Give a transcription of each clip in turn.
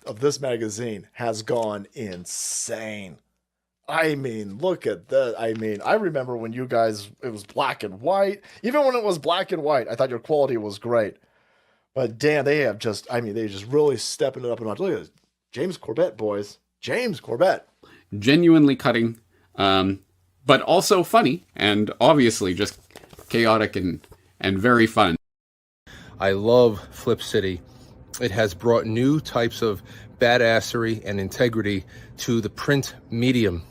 of this magazine has gone insane. I mean, look at that. I mean, I remember when you guys, it was black and white. Even when it was black and white, I thought your quality was great. But damn, they have just, I mean, they just really stepping it up a notch. Look at this. James Corbett, boys. James Corbett. Genuinely cutting, but also funny, and obviously just chaotic and very fun. I love Flip City. It has brought new types of badassery and integrity to the print medium.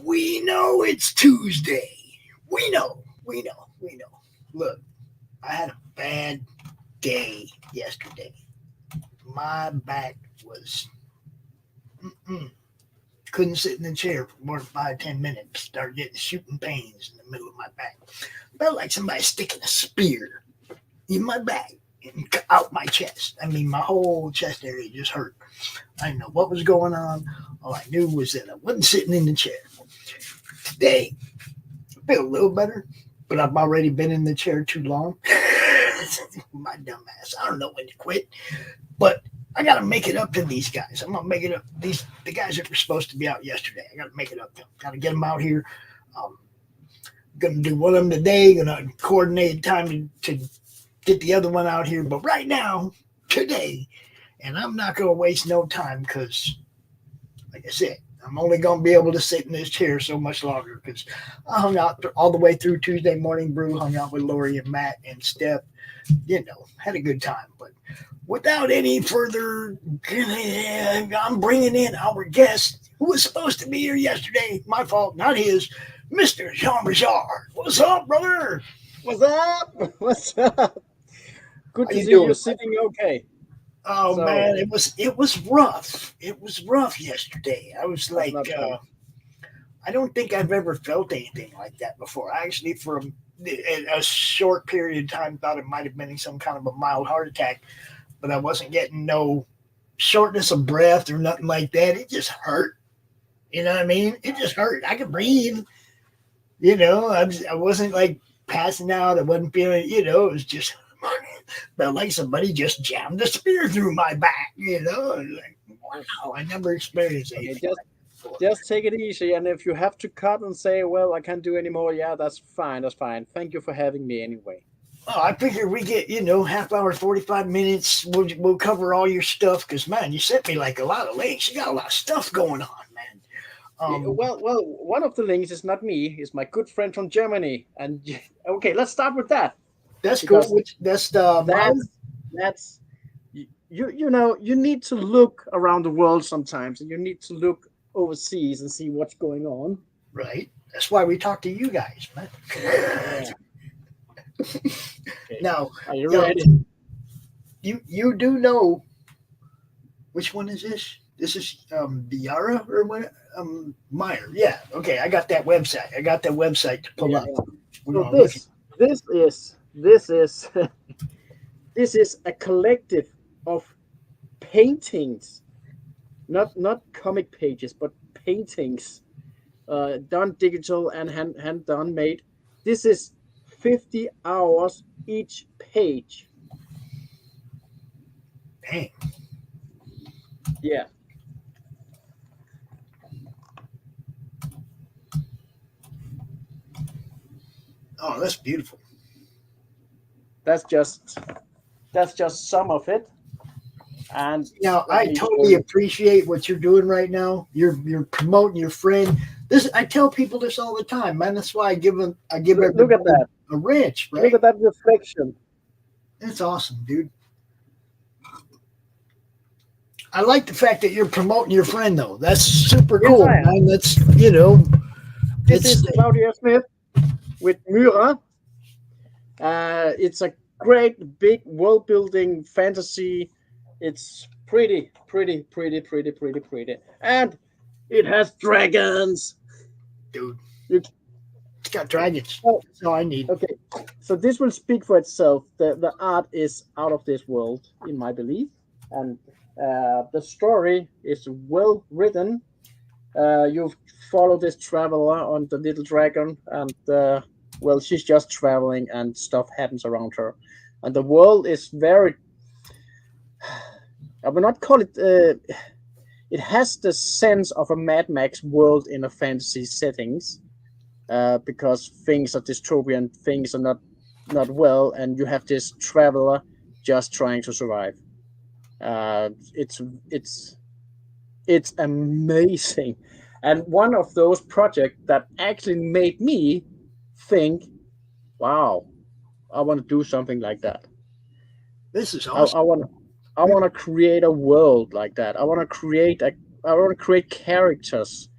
We know it's Tuesday. We know. Look, I had a bad day yesterday. My back was couldn't sit in the chair for more than 5-10 minutes. Started getting shooting pains in the middle of my back. Felt like somebody sticking a spear in my back and out my chest. I mean, my whole chest area just hurt. I didn't know what was going on. All I knew was that I wasn't sitting in the chair. Today, I feel a little better, but I've already been in the chair too long. My dumb ass. I don't know when to quit, but I got to make it up to these guys. I'm going to make it up. The guys that were supposed to be out yesterday, I got to make it up to them. Got to get them out here. Going to do one of them today. Going to coordinate time to get the other one out here. But right now, today, and I'm not going to waste no time because, like I said, I'm only going to be able to sit in this chair so much longer because I hung out all the way through Tuesday Morning Brew, hung out with Lori and Matt and Steph, had a good time. But without any further, I'm bringing in our guest who was supposed to be here yesterday. My fault, not his, Mr. Jean Richard. What's up, brother? What's up? What's up? Good to see you sitting okay. Oh man, it was rough. It was rough yesterday. I was like, I don't think I've ever felt anything like that before. I actually, for a short period of time, thought it might have been some kind of a mild heart attack, but I wasn't getting no shortness of breath or nothing like that. It just hurt. You know what I mean? It just hurt. I could breathe. I wasn't like passing out. I wasn't feeling. It was just. Felt like somebody just jammed a spear through my back, Like, wow, I never experienced anything. Just take it easy, and if you have to cut and say, "Well, I can't do anymore," yeah, that's fine. That's fine. Thank you for having me anyway. Oh, I figure we get half hour, 45 minutes. We'll cover all your stuff because man, you sent me like a lot of links. You got a lot of stuff going on, man. Well, one of the links is not me. It's my good friend from Germany. And okay, let's start with that. That's cool. That's you know, you need to look around the world sometimes, and you need to look overseas and see what's going on. Right. That's why we talk to you guys, man. Yeah. Okay. Now, Are you you know, ready? you do know which one is this? This is Viara or what? Meyer. Yeah. Okay. I got that website. I got that website to pull Yeah, up. yeah. We're So gonna look at. this is this is a collective of paintings, not comic pages, but paintings, done digital and hand done made. This is 50 hours each page. Dang. Yeah, Oh, that's beautiful. that's just that's just some of it. And Now, let I me show totally you. appreciate what you're doing right now. You're promoting your friend. This I tell people this all the time, man. That's why I give Look at everybody that. a wrench, Look right? at that reflection. That's awesome, dude. I like the fact that you're promoting your friend, though. That's super Yes, cool, I am. man. That's you know, This it's is Claudia Smith with Myra. It's a great big world building fantasy. It's pretty. And it has dragons. dude. You, It's got dragons. oh, That's all I need. okay. So this will speak for itself. The art is out of this world, in my belief. And the story is well written. You follow this traveler on the little dragon, and well, she's just traveling, and stuff happens around her, and the world is very. I will not call it. It has the sense of a Mad Max world in a fantasy settings, because things are dystopian, things are not well, and you have this traveler just trying to survive. Uh, it's it's it's amazing, and one of those projects that actually made me think, wow, I want to do something like that. This is i, I awesome. want to I want to create a world like that. I want to create characters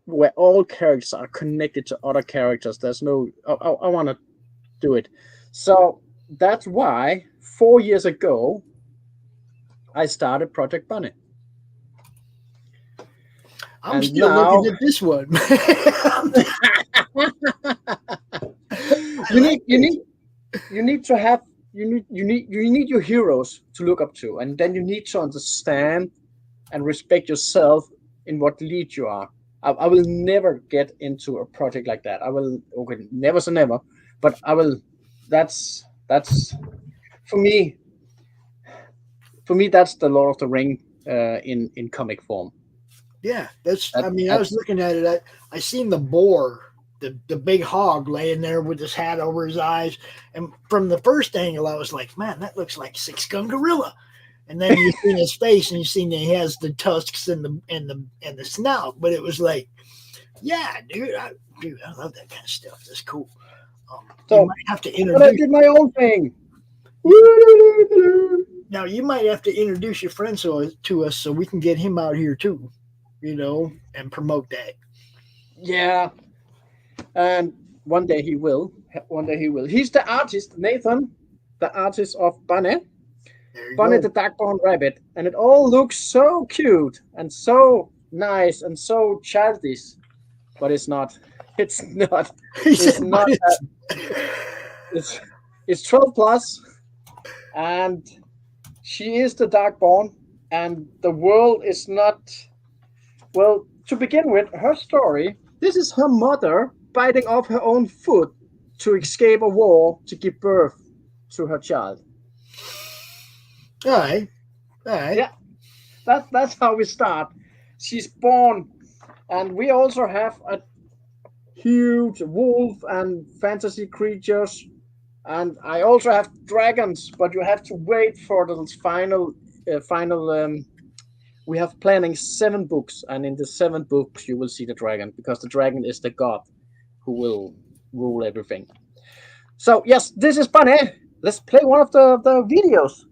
where all characters are connected to other characters. There's no I want to do it. So that's why 4 years ago I started Project Bunny. I'm And still looking now at this one. I you like need you this. need you need to have you need your heroes to look up to, and then you need to understand and respect yourself in what lead you are. I will never get into a project like that. I will, okay, never say never, but I will. That's for me. For me, that's the Lord of the Ring in comic form. Yeah, that's. That I mean, I was that's looking at it. I seen the boar, the big hog laying there with his hat over his eyes, and from the first angle, I was like, man, that looks like Six Gun Gorilla. And then you seen his face, and you seen that he has the tusks and the snout. But it was like, yeah, dude, I love that kind of stuff. That's cool. You so. might have to But I introduce. did my own thing. Now you might have to introduce your friend to us so we can get him out here too, and promote that. Yeah, and one day he will. One day he will. He's the artist, Nathan, the artist of Bunny. There you Bunny go. the Darkborn Rabbit, and it all looks so cute and so nice and so childish, but it's not. It's not. He It's said, but not. It's it's 12 plus, and she is the Darkborn, and the world is not. Well, to begin with, her story. This is her mother biting off her own foot to escape a war to give birth to her child. all right, all right. Yeah, that's how we start. She's born, and we also have a huge wolf and fantasy creatures, and I also have dragons. But you have to wait for the final. We have planning 7 books, and in the 7 books you will see the dragon, because the dragon is the god who will rule everything. So yes, this is Bunny. Let's play one of the videos.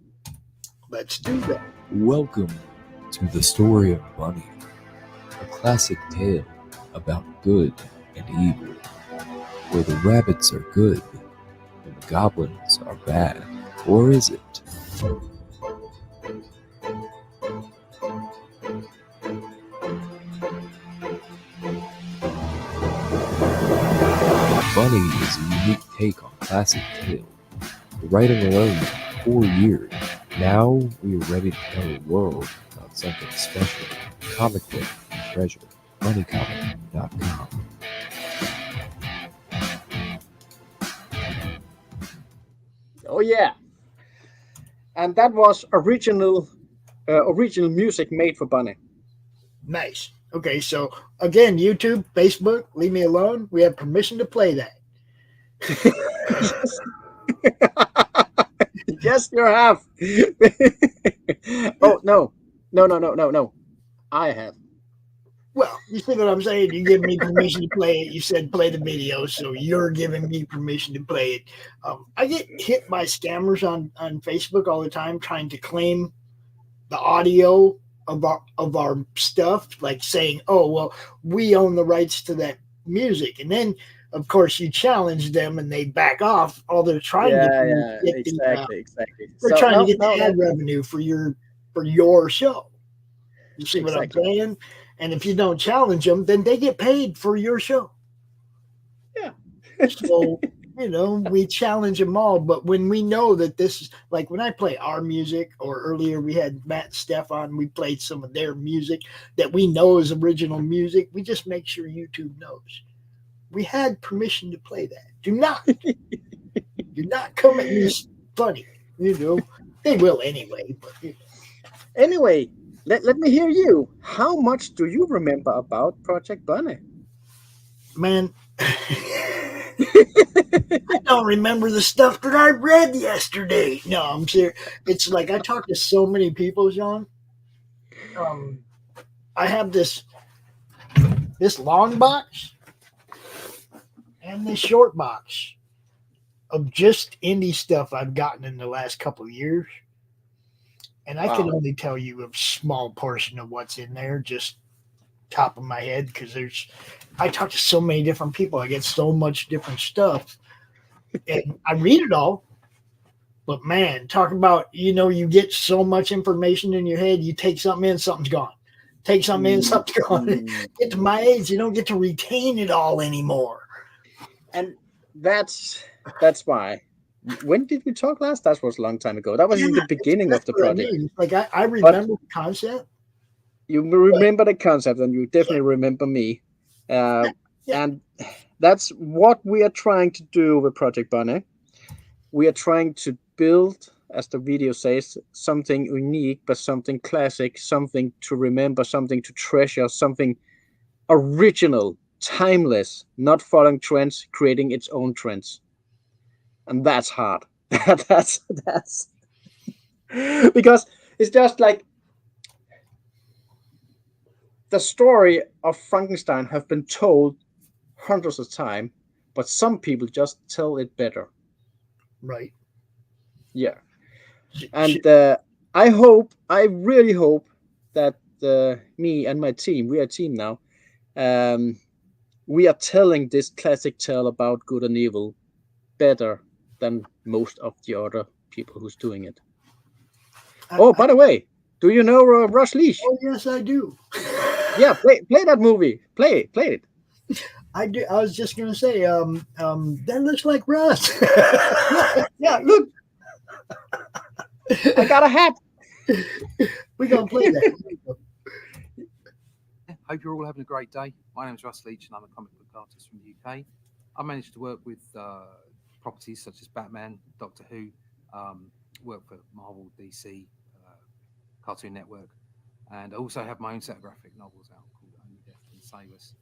Let's do that. Welcome to the story of Bunny, a classic tale about good and evil, where the rabbits are good and the goblins are bad, or is it? Bunny is a unique take on classic tale. The writing alone took 4 years. Now we are ready to tell the world about something special. Comic book treasure. BunnyComic.com. Oh yeah, and that was original music made for Bunny. Nice. Okay, so again, YouTube, Facebook, leave me alone. We have permission to play that. Yes, you have. Oh no. I have. Well, you see what I'm saying? You give me permission to play it. You said play the video, so you're giving me permission to play it. I get hit by scammers on Facebook all the time trying to claim the audio of our stuff, like saying, "Oh, well, we own the rights to that music," and then, of course, you challenge them and they back off. All they're trying to do is get exactly. they're trying to get the ad revenue for your show. You see what I'm saying? And if you don't challenge them, then they get paid for your show. Yeah. So, we challenge them all. But when we know that this is like when I play our music, or earlier we had Matt and Steph on, we played some of their music that we know is original music. We just make sure YouTube knows. We had permission to play that. Do not come at me funny. They will anyway. But Anyway, let me hear you. How much do you remember about Project Bunny? Man, I don't remember the stuff that I read yesterday. No, I'm serious. It's like I talked to so many people, John. I have this long box and this short box of just indie stuff I've gotten in the last couple of years. And I can only tell you a small portion of what's in there, just top of my head, because I talk to so many different people. I get so much different stuff. And I read it all. But man, talk about, you get so much information in your head, you take something in, something's gone. Take something in, something's gone. Get to my age, you don't get to retain it all anymore. And that's why. When did we talk last? That was a long time ago. That was in the beginning of the project. I mean. Like I remember the concept. You remember the concept, and you definitely remember me. And that's what we are trying to do with Project Bunny. We are trying to build, as the video says, something unique, but something classic, something to remember, something to treasure, something original, timeless, not following trends, creating its own trends. And that's hard. that's because it's just like the story of Frankenstein have been told hundreds of times, but some people just tell it better. Right. Yeah. And I really hope that me and my team, we are a team now, we are telling this classic tale about good and evil better than most of the other people who's doing it. By the way, do you know Rush Leash? Oh, yes, I do. Yeah, play that movie. Play it. I do. I was just gonna say, that looks like Russ. Yeah, look. I got a hat. We're gonna play that. Hope you're all having a great day. My name's Russ Leach, and I'm a comic book artist from the UK. I managed to work with properties such as Batman, Doctor Who, work for Marvel, DC, Cartoon Network, and I also have my own set of graphic novels out called Only Death Can Save Us.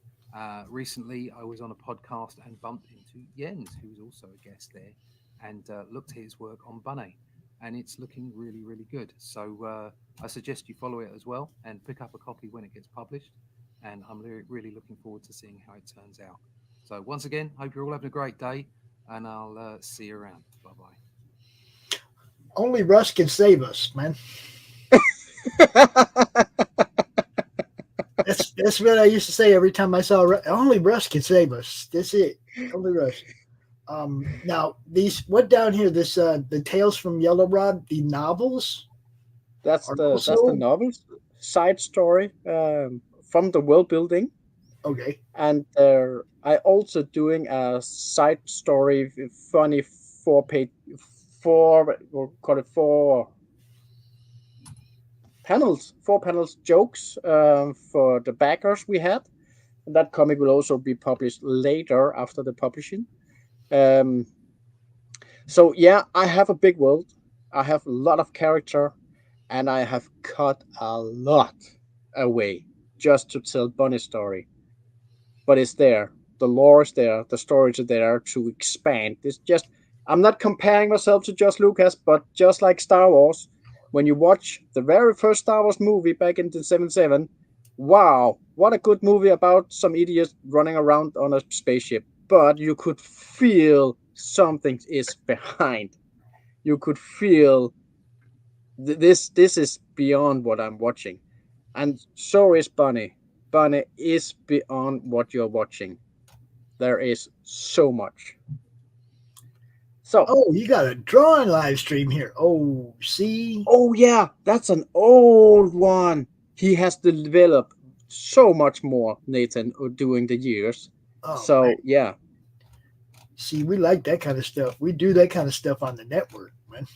Recently, I was on a podcast and bumped into Jens, who was also a guest there, and looked at his work on Bunny, and it's looking really, really good. So I suggest you follow it as well and pick up a copy when it gets published. And I'm really looking forward to seeing how it turns out. So once again, hope you're all having a great day, and I'll see you around. Bye-bye. Only Russ can save us, man. That's what I used to say every time I saw Russ. Only Russ can save us. That's it. Only Russ. Now what down here? The Tales from Yellow Rod, the novels. That's the novels side story from the world building. Okay. And I also doing a side story, funny 4 panels jokes for the backers we had. And that comic will also be published later after the publishing. So yeah, I have a big world. I have a lot of character, and I have cut a lot away just to tell Bunny's story. But it's there. The lore is there. The stories are there to expand. I'm not comparing myself to Josh Lucas, but just like Star Wars, when you watch the very first Star Wars movie back in the 77, wow, what a good movie about some idiots running around on a spaceship. But you could feel something is behind. You could feel this is beyond what I'm watching. And so is Bunny. Bunny is beyond what you're watching. There is so much. So, you got a drawing live stream here. Oh, see? Oh, yeah, that's an old one. He has developed so much more, Nathan, during the years. Oh, so, man. Yeah. See, we like that kind of stuff. We do that kind of stuff on the network, man.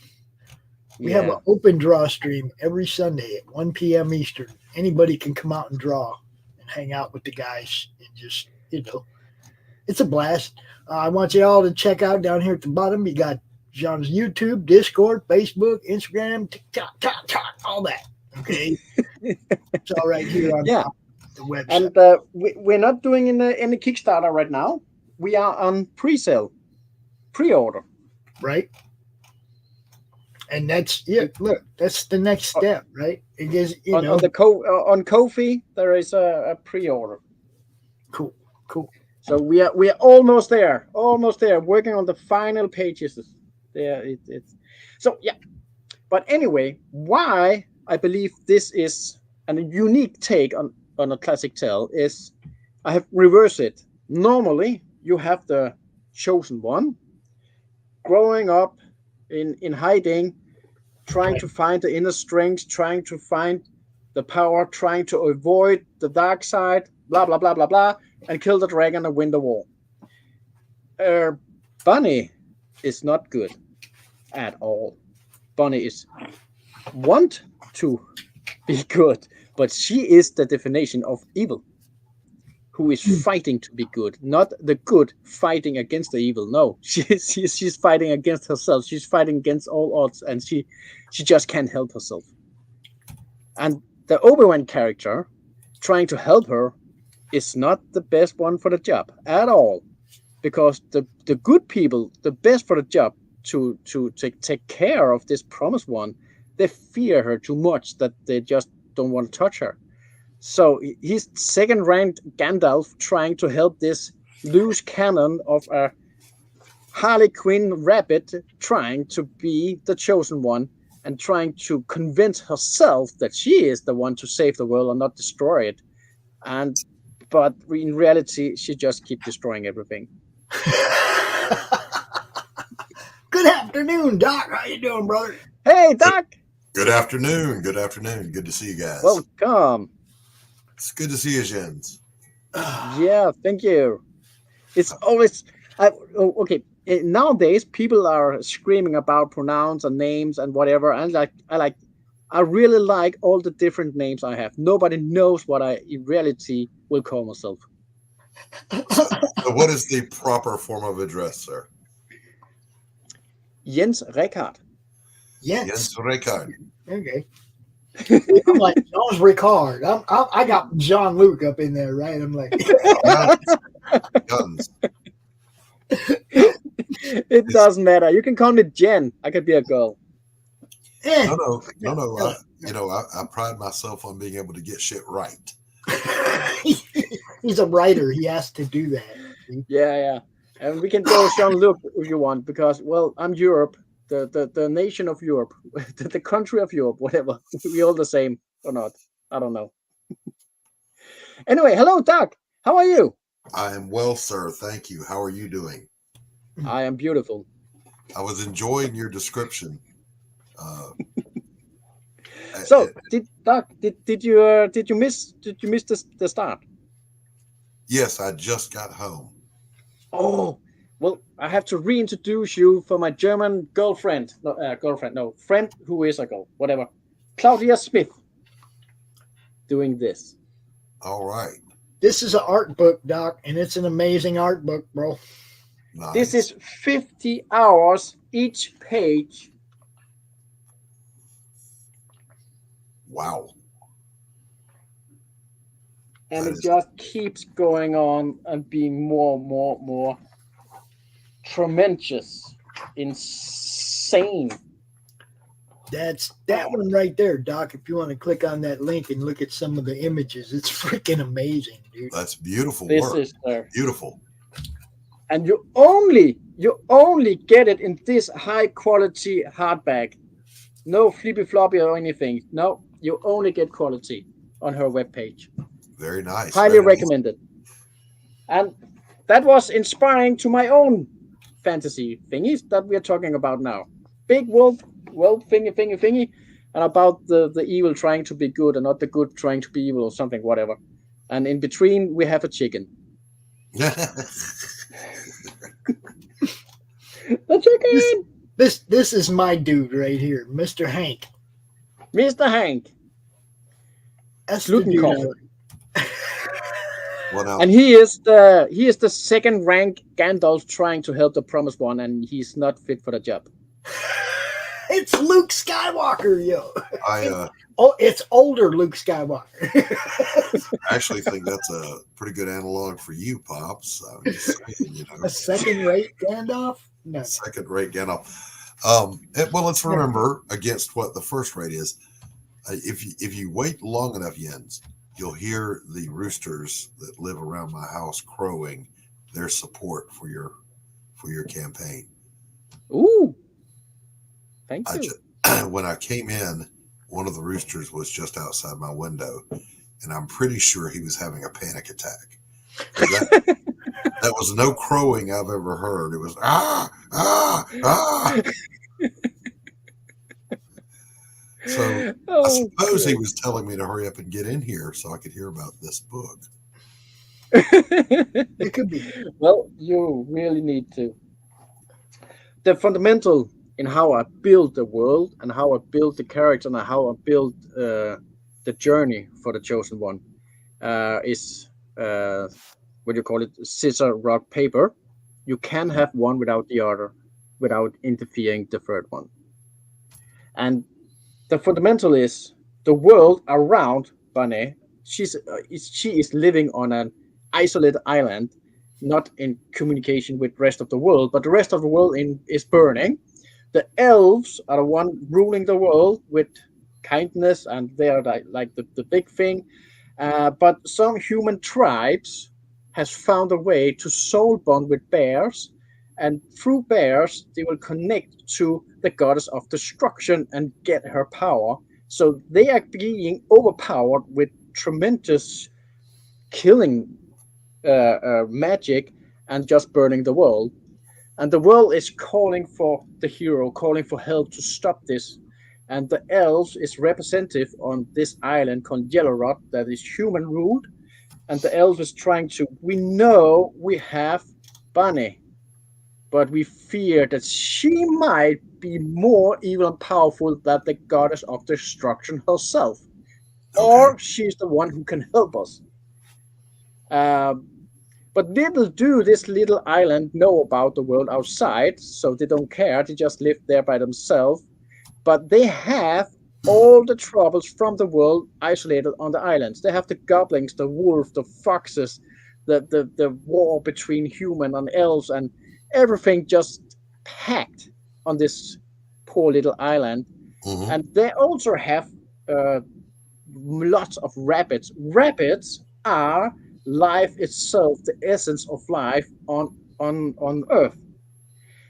We have an open draw stream every Sunday at 1 p.m. Eastern. Anybody can come out and draw and hang out with the guys and just, it's a blast. I want you all to check out down here at the bottom. You got John's YouTube, Discord, Facebook, Instagram, TikTok, all that. Okay. It's all right here on the website. And we're not doing any Kickstarter right now. We are on pre-sale, pre-order. Right. And that's look, that's the next step, right? It is, on Ko-fi, there is a pre-order. Cool. So we are almost there, working on the final pages. There, it's so yeah. But anyway, why I believe this is a unique take on a classic tale is I have reversed it. Normally, you have the chosen one growing up in hiding, trying to find the inner strength, trying to find the power, trying to avoid the dark side, blah blah blah blah blah, and kill the dragon and win the war. Bunny is not good at all. Bunny is want to be good, but she is the definition of evil, who is fighting to be good, not the good fighting against the evil. No, she's fighting against herself. She's fighting against all odds, and she just can't help herself. And the Obi-Wan character trying to help her is not the best one for the job at all, because the good people, the best for the job to take care of this promised one, they fear her too much that they just don't want to touch her. So he's second-ranked Gandalf trying to help this loose cannon of a Harley Quinn rabbit trying to be the chosen one and trying to convince herself that she is the one to save the world and not destroy it. But in reality, she just keeps destroying everything. Good afternoon, Doc. How you doing, brother? Hey, Doc. Good afternoon. Good afternoon. Good to see you guys. Welcome. It's good to see you, Jens. Yeah, thank you. It's always okay. Nowadays, people are screaming about pronouns and names and whatever. And I really like all the different names I have. Nobody knows what I in reality will call myself. So what is the proper form of address, sir? Jens Rekard. Yes. Jens Rekard. Okay. I'm like John's Ricard. I got John Luke up in there, right? I'm like Guns. It doesn't matter. You can call me Jen. I could be a girl. No. I pride myself on being able to get shit right. He's a writer. He has to do that. Yeah. And we can go Jean-Luc if you want, because, well, I'm Europe, the nation of Europe, the country of Europe, whatever. We all the same or not? I don't know. Anyway, hello, Doc. How are you? I am well, sir. Thank you. How are you doing? I am beautiful. I was enjoying your description. Uh, So, did you miss the start? yes, I just got home. Oh, well, I have to reintroduce you for my German girlfriend. No, friend who is a girl, whatever. Claudia Smith doing this. All right. This is an art book, Doc, and it's an amazing art book, bro. Nice. This is 50 hours each page. Wow. And That it is- just keeps going on and being more tremendous, insane. That's that one right there, Doc. If you want to click on that link and look at some of the images, it's freaking amazing, dude. That's beautiful This work. is there. Beautiful. And you only get it in this high quality hardback. No flippy floppy or anything. No, you only get quality on her webpage. Very nice. Highly Very nice. recommended. And that was inspiring to my own fantasy thingies that we are talking about now. Big world thingy, and about the evil trying to be good and not the good trying to be evil or something, whatever. And in between, we have a chicken. The chicken! This is my dude right here, Mr. Hank. Mr. Hank. That's the dude. Glutenkopf. Well, now, And he is the second rank Gandalf trying to help the Promised One, and he's not fit for the job. It's Luke Skywalker, yo. I It's older Luke Skywalker. I actually think that's a pretty good analog for you, Pops. I'm just saying, you know, A second-rate Gandalf? No. second-rate Gandalf. Well, let's remember against what the first rate is. If you wait long enough, Jens, you'll hear the roosters that live around my house crowing their support for your campaign. Ooh. Thank you. When I came in, one of the roosters was just outside my window, and I'm pretty sure he was having a panic attack. That was no crowing I've ever heard. It was ah. So I suppose he was telling me to hurry up and get in here so I could hear about this book. It could be. Well, you really need to. The fundamental in how I build the world and how I build the character and how I build the journey for the chosen one is what do you call it? Scissor, rock, paper. You can have one without the other, without interfering the third one. And the fundamental is the world around Bane. She is living on an isolated island, not in communication with the rest of the world, but the rest of the world is burning. The elves are the one ruling the world with kindness, and they are like the big thing. But some human tribes has found a way to soul bond with bears, and through bears they will connect to the goddess of destruction and get her power. So they are being overpowered with tremendous killing magic and just burning the world. And the world is calling for the hero, calling for help to stop this. And the elves is representative on this island called Yellow Rod that is human ruled. And the elf is trying to, we know we have Bunny, but we fear that she might be more evil and powerful than the goddess of destruction herself. Okay. Or she's the one who can help us. But little do this little island know about the world outside, so they don't care. They just live there by themselves. But they have all the troubles from the world isolated on the islands. They have the goblins, the wolves, the foxes, the war between human and elves, and everything just packed on this poor little island. Mhm. And they also have lots of rabbits. Rabbits are life itself, the essence of life on Earth.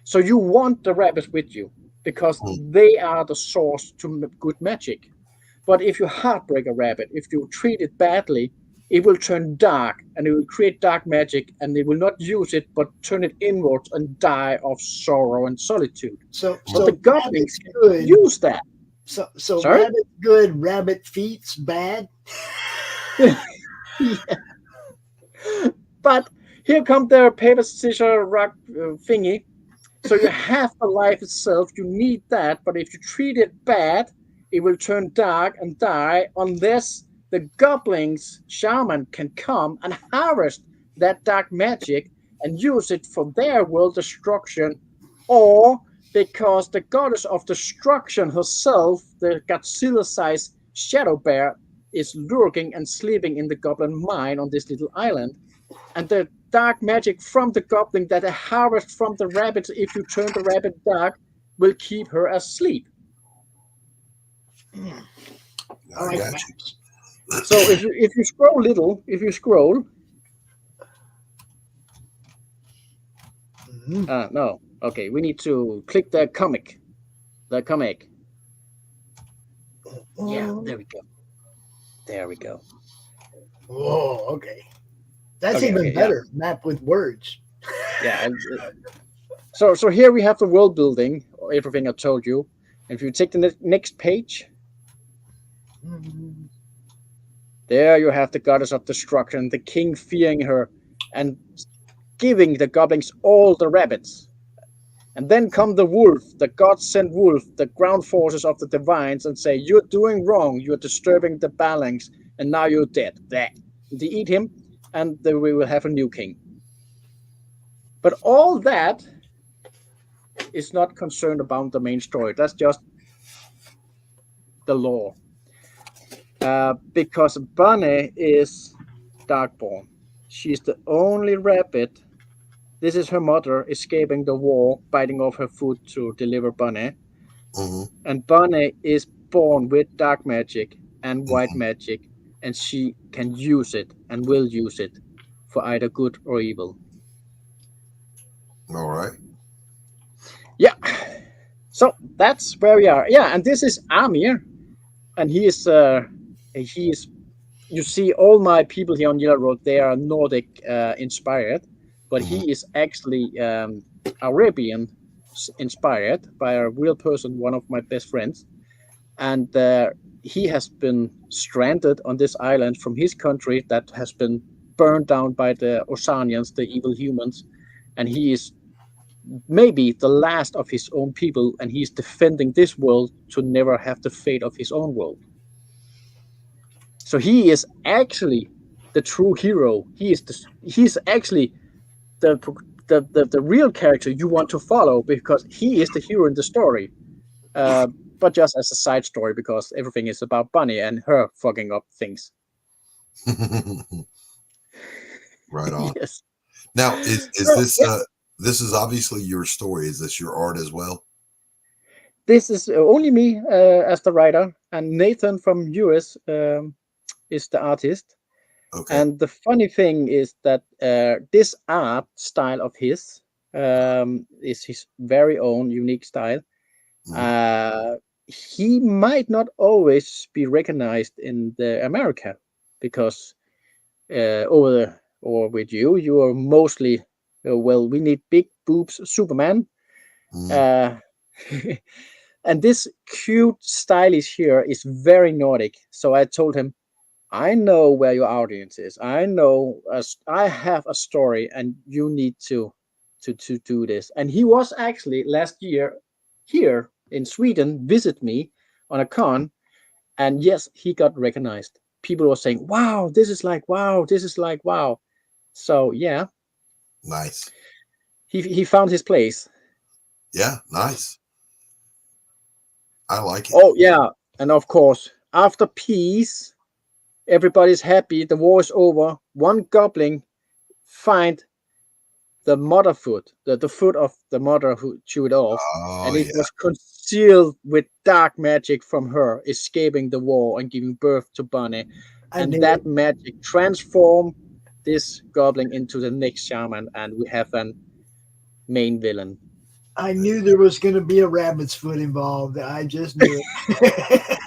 So you want the rabbits with you. because they are the source to good magic. But if you heartbreak a rabbit, if you treat it badly, it will turn dark and it will create dark magic, and they will not use it but turn it inwards and die of sorrow and solitude. So But the goblins good. use that. So Sorry? rabbit good, rabbit feet's bad. Yeah. But here come the paper, scissors, rock thingy. So you have the life itself. You need that. But if you treat it bad, it will turn dark and die unless the goblins shaman can come and harvest that dark magic and use it for their world destruction, or because the goddess of destruction herself, the Godzilla-sized shadow bear, is lurking and sleeping in the goblin mine on this little island. And the dark magic from the goblin that they harvest from the rabbits, if you turn the rabbit dark, will keep her asleep. I like got maps. So if you scroll little, if you scroll, no, okay, we need to click the comic. Yeah, there we go. There we go. Oh, okay. That's Okay, even okay, better. Map with words. Yeah. So here we have the world building, everything I told you. If you take the next page, there you have the goddess of destruction, the king fearing her and giving the goblins all the rabbits. And then come the wolf, the god sent wolf, the ground forces of the divines, and say, you're doing wrong, you're disturbing the balance, and now you're dead. They eat him, and then we will have a new king. But all that is not concerned about the main story. That's just the lore. Because Bunny is Darkborn. She's the only rabbit. This is her mother escaping the war, biting off her foot to deliver Bunny. And Bunny is born with dark magic and white magic, and she can use it and will use it for either good or evil. All right. Yeah. So that's where we are. Yeah, and this is Amir, and he is. You see, all my people here on Yellow Road, they are Nordic inspired, but he is actually Arabian inspired by a real person, one of my best friends, and he has been stranded on this island from his country that has been burned down by the Osanians, the evil humans, and he is maybe the last of his own people, and he's defending this world to never have the fate of his own world. So he is actually the true hero. He's actually the real character you want to follow, because he is the hero in the story. But just as a side story, because everything is about Bunny and her fucking up things. Right on. Yes. Now, is this this is obviously your story? Is this your art as well? This is only me as the writer, and Nathan from US is the artist. Okay. And the funny thing is that this art style of his is his very own unique style. He might not always be recognized in the America, because over with you are mostly well, we need big boobs Superman. And this cute stylish here is very Nordic. So I told him, I know where your audience is. I know I have a story, and you need to do this. And he was actually last year here in Sweden, visit me on a con, and yes, he got recognized. People were saying, "Wow, this is like wow, this is like wow." So yeah, nice. He found his place. Yeah, nice. I like it. Oh yeah, and of course, after peace, everybody's happy. The war is over. One goblin find the mother foot, the foot of the mother who chewed off, and it was concealed with dark magic from her escaping the war and giving birth to Bunny. And that magic transformed this goblin into the next shaman, and we have a main villain. I knew there was going to be a rabbit's foot involved. I just knew it.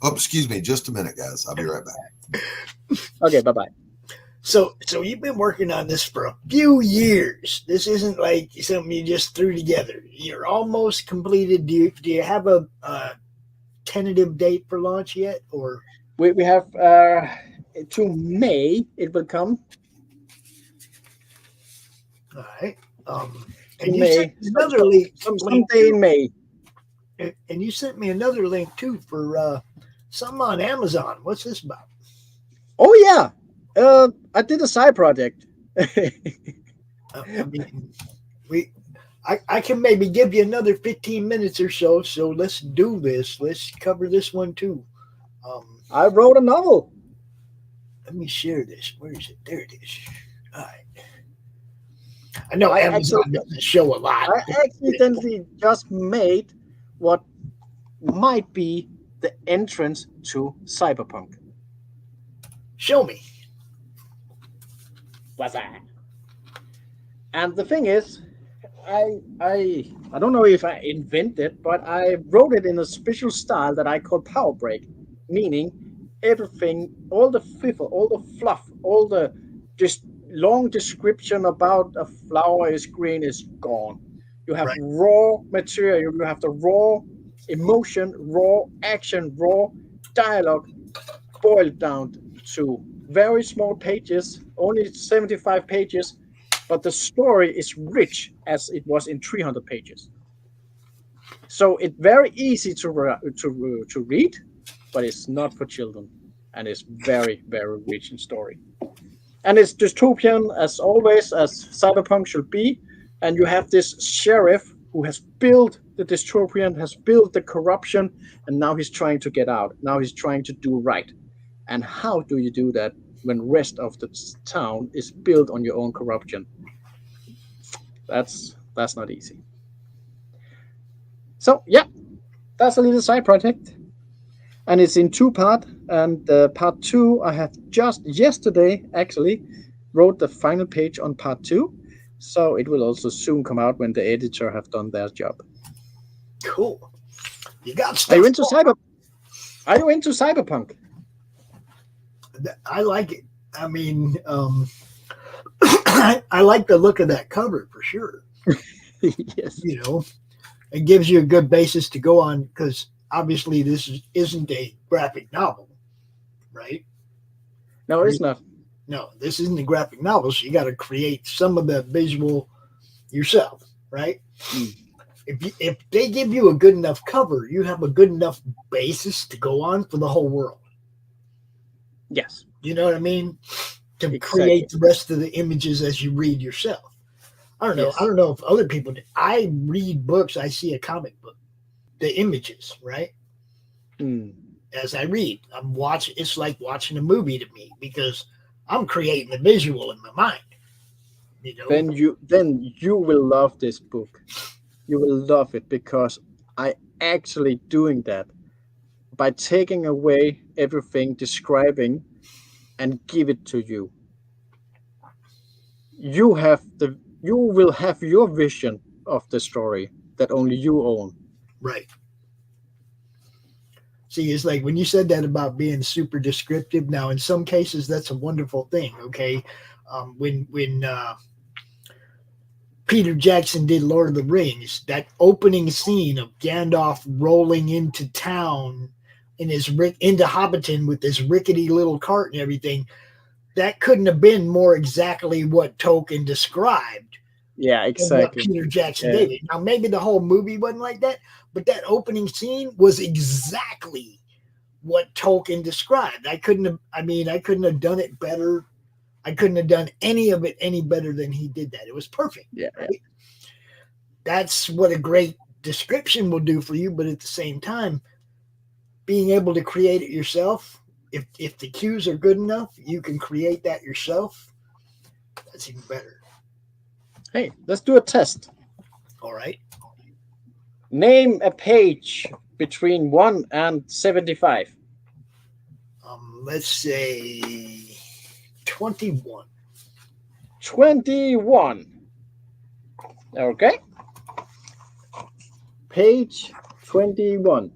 Oh, excuse me, just a minute, guys. I'll be right back. Okay, bye bye. So you've been working on this for a few years. This isn't like something you just threw together. You're almost completed. Do you have a tentative date for launch yet, or We have to May it will come. all right? To And you May, sent me another link. someday in May. And you sent me another link too for something on Amazon. What's this about? Oh yeah, I did a side project. I mean, I can maybe give you another 15 minutes or so. So let's do this. Let's cover this one too. I wrote a novel. Let me share this. Where is it? There it is. All right. I know I Amazon doesn't show a lot. I accidentally just made what might be the entrance to cyberpunk. Show me. What's that? And the thing is, I don't know if I invented, but I wrote it in a special style that I call power break, meaning everything, all the fiffle, all the fluff, all the just long description about a flower is green is gone. You have raw material, you have the raw emotion, raw action, raw dialogue boiled down to very small pages, only 75 pages, but the story is rich as it was in 300 pages. So it's very easy to read, but it's not for children, and it's very, very rich in story. And it's dystopian as always, as cyberpunk should be. And you have this sheriff who has built the dystopian, has built the corruption, and now he's trying to get out. Now he's trying to do right. And how do you do that when rest of the town is built on your own corruption? That's not easy. So yeah, that's a little side project. And it's in two parts. And part 2, I have just yesterday actually wrote the final page on part 2. So it will also soon come out when the editor have done their job. Cool. You got stuff. Are you into cyberpunk? I like it. I mean, I like the look of that cover for sure. Yes. You know, it gives you a good basis to go on because obviously this isn't a graphic novel, right? No, it's not. No, this isn't a graphic novel, so you got to create some of the visual yourself, right? Mm. If they give you a good enough cover, you have a good enough basis to go on for the whole world. Yes. You know what I mean? To Exactly. create the rest of the images as you read yourself. I don't know. Yes. I don't know if other people do. I read books. I see a comic book, the images, right? Mm. As I read, I'm watching. It's like watching a movie to me because I'm creating the visual in my mind. You know. Then you will love this book. You will love it because I actually doing that by taking away everything, describing, and give it to you. You will have your vision of the story that only you own. Right. See, it's like when you said that about being super descriptive. Now, in some cases, that's a wonderful thing. Okay, when Peter Jackson did Lord of the Rings, that opening scene of Gandalf rolling into town into Hobbiton with this rickety little cart and everything, that couldn't have been more exactly what Tolkien described. Yeah, exactly. What Peter Jackson did. Now, maybe the whole movie wasn't like that, but that opening scene was exactly what Tolkien described. I couldn't have done it better. I couldn't have done any of it any better than he did that. It was perfect. Yeah. Right? That's what a great description will do for you. But at the same time, being able to create it yourself, if the cues are good enough, you can create that yourself. That's even better. Hey, let's do a test. All right. Name a page between 1 and 75. Let's say 21. 21. Okay. Page 21.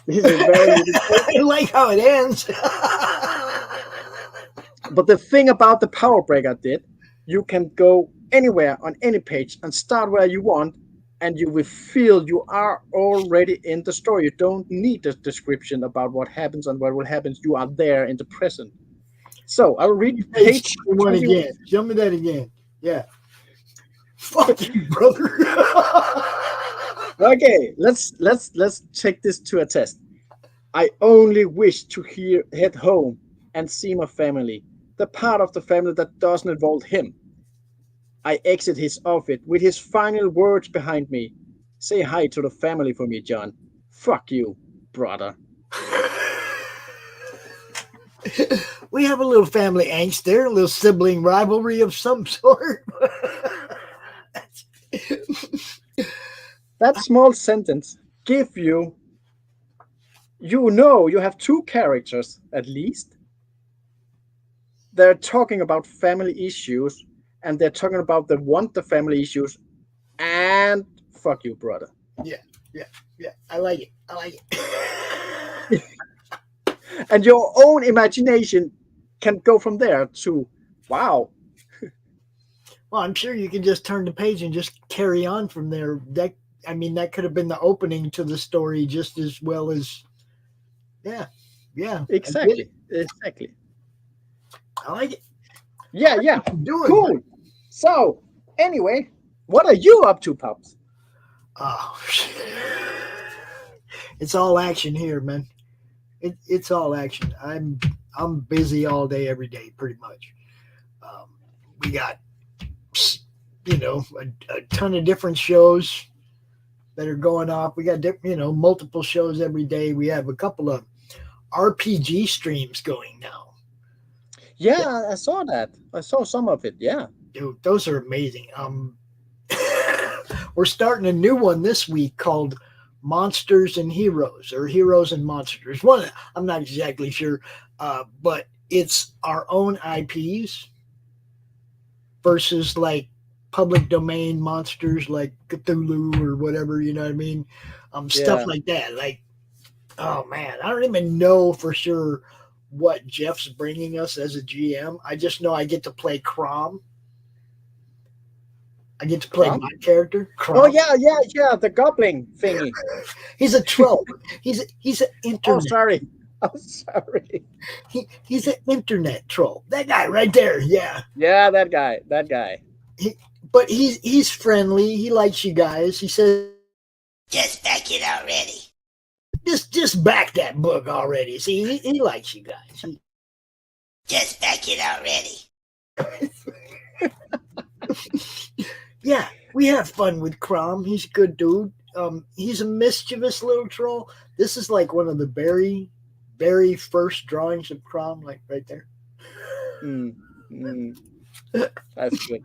This is very I like how it ends. But the thing about the power break I did, you can go anywhere on any page and start where you want, and you will feel you are already in the story. You don't need the description about what happens and what will happen. You are there in the present. So I'll read page 21 21. again. Show me that again. Yeah. Fuck you, brother. Okay, let's take this to a test. I only wish to head home and see my family, the part of the family that doesn't involve him. I exit his office with his final words behind me. Say hi to the family for me, John. Fuck you, brother. We have a little family angst there, a little sibling rivalry of some sort. That small sentence give you you have two characters at least. They're talking about family issues, and they're talking about they want the family issues, and fuck you, brother. Yeah. I like it. And your own imagination can go from there to wow. Well, I'm sure you can just turn the page and just carry on from there. That could have been the opening to the story just as well as, yeah. Exactly. I like it. Yeah. Doing Cool. So, anyway, what are you up to, Popz? Oh, it's all action here, man. It's all action. I'm busy all day, every day, pretty much. We got, a ton of different shows that are going off. We got, multiple shows every day. We have a couple of RPG streams going now. Yeah, I saw that. I saw some of it. Yeah. Dude, those are amazing. We're starting a new one this week called Monsters and Heroes, or Heroes and Monsters. I'm not exactly sure, but it's our own IPs versus like public domain monsters like Cthulhu or whatever, you know what I mean? Stuff like that. Like, oh man, I don't even know for sure what Jeff's bringing us as a GM. I just know I get to play Crom. I get to play my character. Crom. Oh yeah, the goblin thingy. He's a troll. He's an internet. Oh sorry. He's an internet troll. That guy right there. Yeah. Yeah, that guy. But he's friendly. He likes you guys. He says, "Just back it already. Just back that book already." See, he likes you guys. Just back it already. Yeah, we have fun with Crom. He's a good dude. He's a mischievous little troll. This is like one of the very, very first drawings of Crom, like right there. That's good.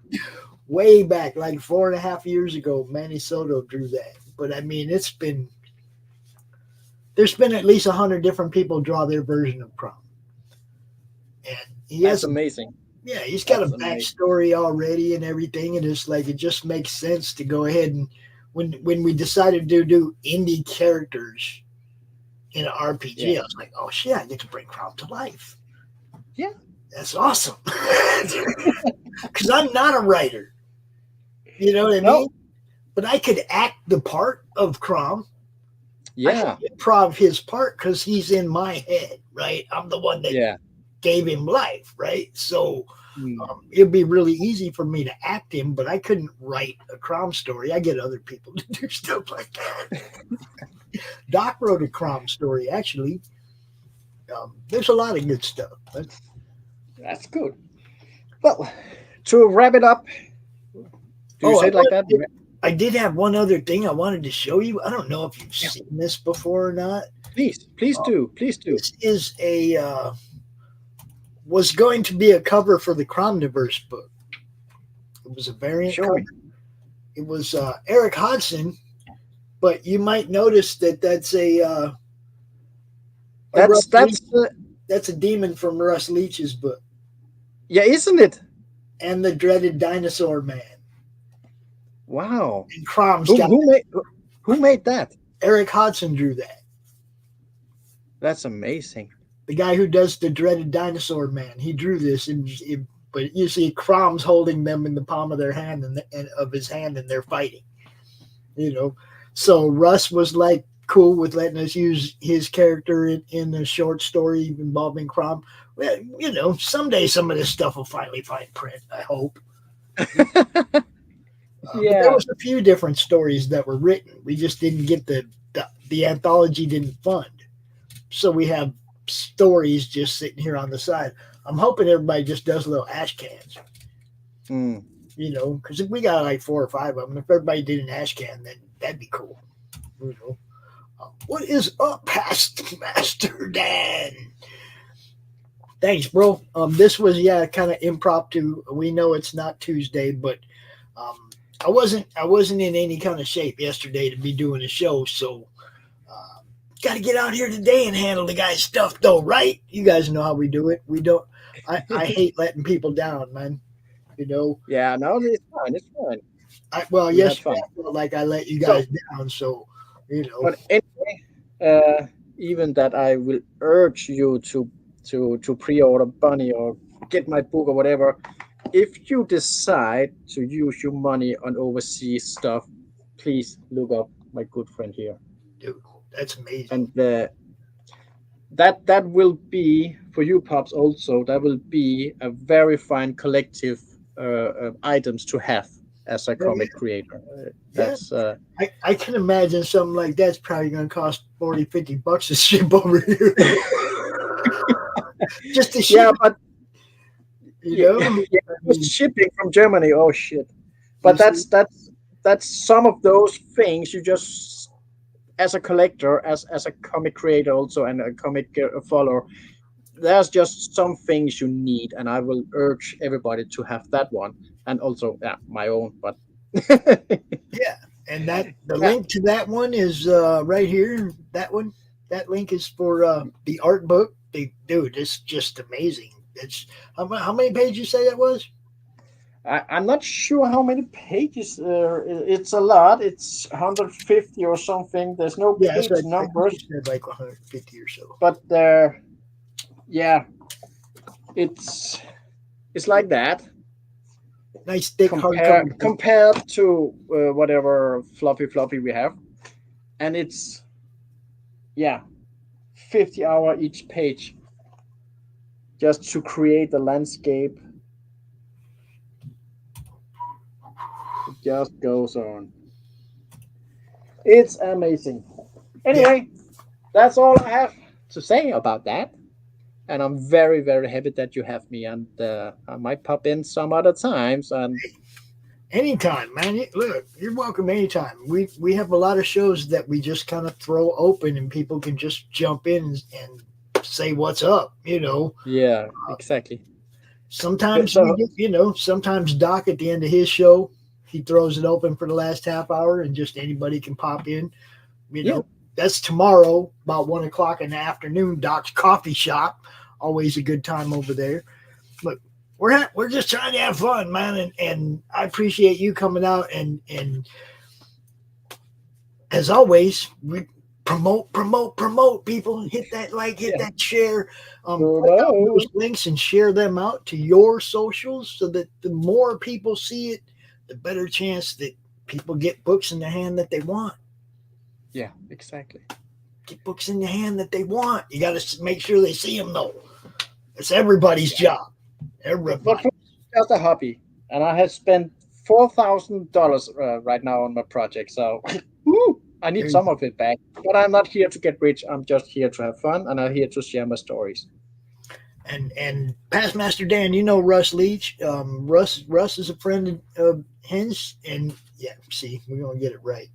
Way back, like 4.5 years ago, Manny Soto drew that. But I mean, there's been at least 100 different people draw their version of Crom. And That's amazing. Yeah, he's got a backstory already and everything, and it's like it just makes sense to go ahead and when we decided to do indie characters in an RPG, I was like, oh shit, I get to bring Crom to life. Yeah, that's awesome. Because I'm not a writer, you know what I mean? But I could act the part of Crom. Yeah, I could improv his part because he's in my head, right? I'm the one that gave him life, right? So it'd be really easy for me to act him, but I couldn't write a Crom story. I get other people to do stuff like that. Doc wrote a Crom story, actually. There's a lot of good stuff. But that's good. Well, to wrap it up, do you say it like that? I did have one other thing I wanted to show you. I don't know if you've seen this before or not. Please do. This is was going to be a cover for the Cromniverse book. It was a variant cover. It was Eric Hodson, but you might notice that's that's a demon from Russ Leach's book. Yeah, isn't it? And the dreaded Dinosaur Man. Wow. And Crom's Who, got who made that? Eric Hodson drew that. That's amazing. The guy who does the dreaded dinosaur man. He drew this, but you see Crom's holding them in the palm of their hand and of his hand, and they're fighting. So Russ was like cool with letting us use his character in a short story involving Crom. Well, someday some of this stuff will finally find print. I hope. But there was a few different stories that were written. We just didn't get the anthology didn't fund, so we have stories just sitting here on the side. I'm hoping everybody just does little ash cans. Because if we got like 4 or 5 of them, if everybody did an ash can, then that'd be cool. What is up, past Master Dan? Thanks, bro. This was kind of impromptu. We know it's not Tuesday, but I wasn't in any kind of shape yesterday to be doing a show, so got to get out here today and handle the guy's stuff, though, right? You guys know how we do it. We don't. I hate letting people down, man. Yeah, no, it's fine. It's fine. Yesterday I felt like I let you guys down, so But anyway, even that I will urge you to pre-order Bunny or get my book or whatever. If you decide to use your money on overseas stuff, please look up my good friend here. Dude, that's amazing. And that will be for you, Popz. Also, that will be a very fine collective items to have as a comic creator. That's I can imagine something like that's probably going to cost $40-$50 to ship over here. Just to ship. Yeah, but shipping from Germany. Oh shit! But that's some of those things you just, as a collector, as a comic creator also, and a comic follower, there's just some things you need, and I will urge everybody to have that one, and also my own. But and the link to that one is right here. That link is for the art book. Dude, it's just amazing. It's how many pages you say that was? I'm not sure how many pages. It's a lot. It's 150 or something. There's no page numbers. Like 150 or so. But it's like that. Nice thick compared to whatever floppy we have, and it's 50 hours each page just to create the landscape. It just goes on. It's amazing. Anyway, that's all I have to say about that. And I'm very, very happy that you have me, and I might pop in some other times. And anytime, man. Look, you're welcome anytime. We have a lot of shows that we just kind of throw open, and people can just jump in and say what's up. Yeah, exactly. Sometimes sometimes Doc at the end of his show, he throws it open for the last half hour, and just anybody can pop in. That's tomorrow about 1:00 in the afternoon. Doc's coffee shop. Always a good time over there. Look, we're just trying to have fun, man, and I appreciate you coming out and as always, we promote people. Hit that like, hit that share, click on those links and share them out to your socials so that the more people see it, the better chance that people get books in the hand that they want. Yeah, exactly. Get books in the hand that they want. You got to make sure they see them, though. It's everybody's job. Everybody. But just a hobby, and I have spent $4,000 right now on my project, so I need some of it back. But I'm not here to get rich. I'm just here to have fun, and I'm here to share my stories. And past Master Dan, Russ Leach. Russ is a friend of his, and see, we're gonna get it right.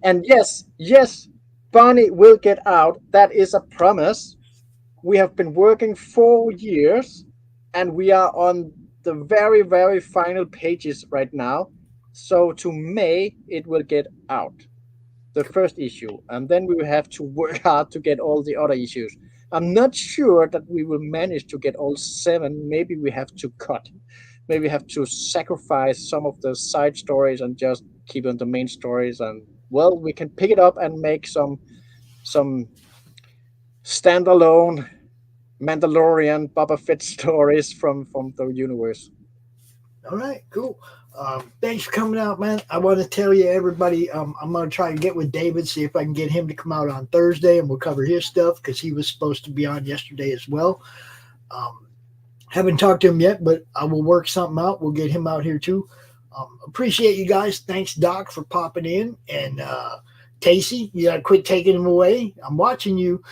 and yes, Bonnie will get out. That is a promise. We have been working 4 years, and we are on the very, very final pages right now. So to May, it will get out, the first issue, and then we will have to work hard to get all the other issues. I'm not sure that we will manage to get all 7. Maybe we have to cut. Maybe we have to sacrifice some of the side stories and just keep on the main stories. And well, we can pick it up and make some standalone Mandalorian Boba Fett stories from the universe. All right, cool. Thanks for coming out, man. I want to tell you, everybody, I'm going to try to get with David, see if I can get him to come out on Thursday, and we'll cover his stuff because he was supposed to be on yesterday as well. Haven't talked to him yet, but I will work something out. We'll get him out here too. Appreciate you guys. Thanks, Doc, for popping in. And Tacey, you got to quit taking him away. I'm watching you.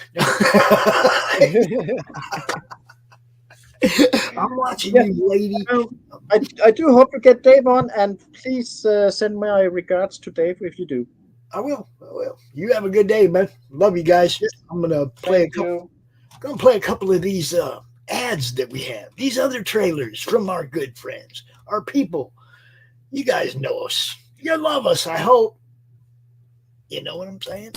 I'm watching you, lady. I do hope to get Dave on, and please send my regards to Dave if you do. I will. You have a good day, man. Love you guys. I'm gonna play a couple of these ads that we have. These other trailers from our good friends, our people. You guys know us. You love us, I hope. You know what I'm saying?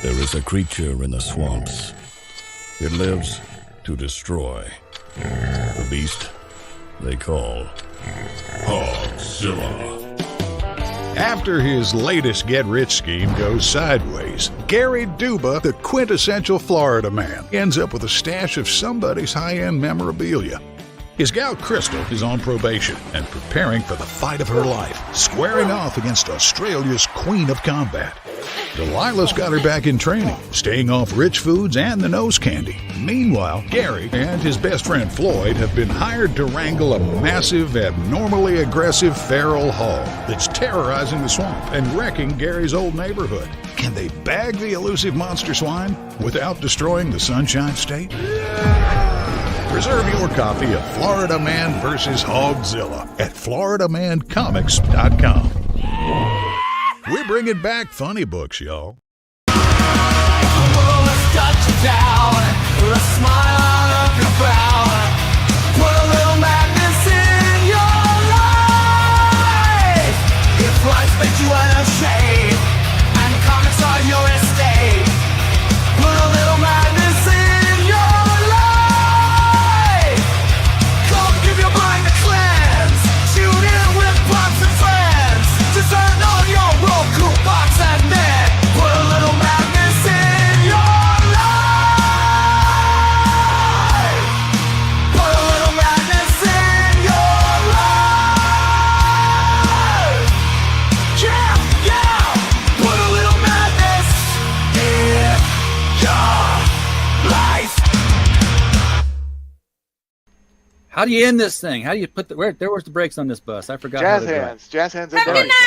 There is a creature in the swamps. It lives to destroy. The beast they call Hogzilla. After his latest get-rich scheme goes sideways, Gary Duba, the quintessential Florida man, ends up with a stash of somebody's high-end memorabilia. His gal Crystal is on probation and preparing for the fight of her life, squaring off against Australia's Queen of Combat. Delilah's got her back in training, staying off rich foods and the nose candy. Meanwhile, Gary and his best friend Floyd have been hired to wrangle a massive, abnormally aggressive feral hog that's terrorizing the swamp and wrecking Gary's old neighborhood. Can they bag the elusive monster swine without destroying the Sunshine State? Reserve your copy of Florida Man vs. Hogzilla at FloridaManComics.com. We're bringing back funny books, y'all. How do you end this thing? How do you put the where's the brakes on this bus? I forgot. Jazz hands. Jazz hands. Have a good night.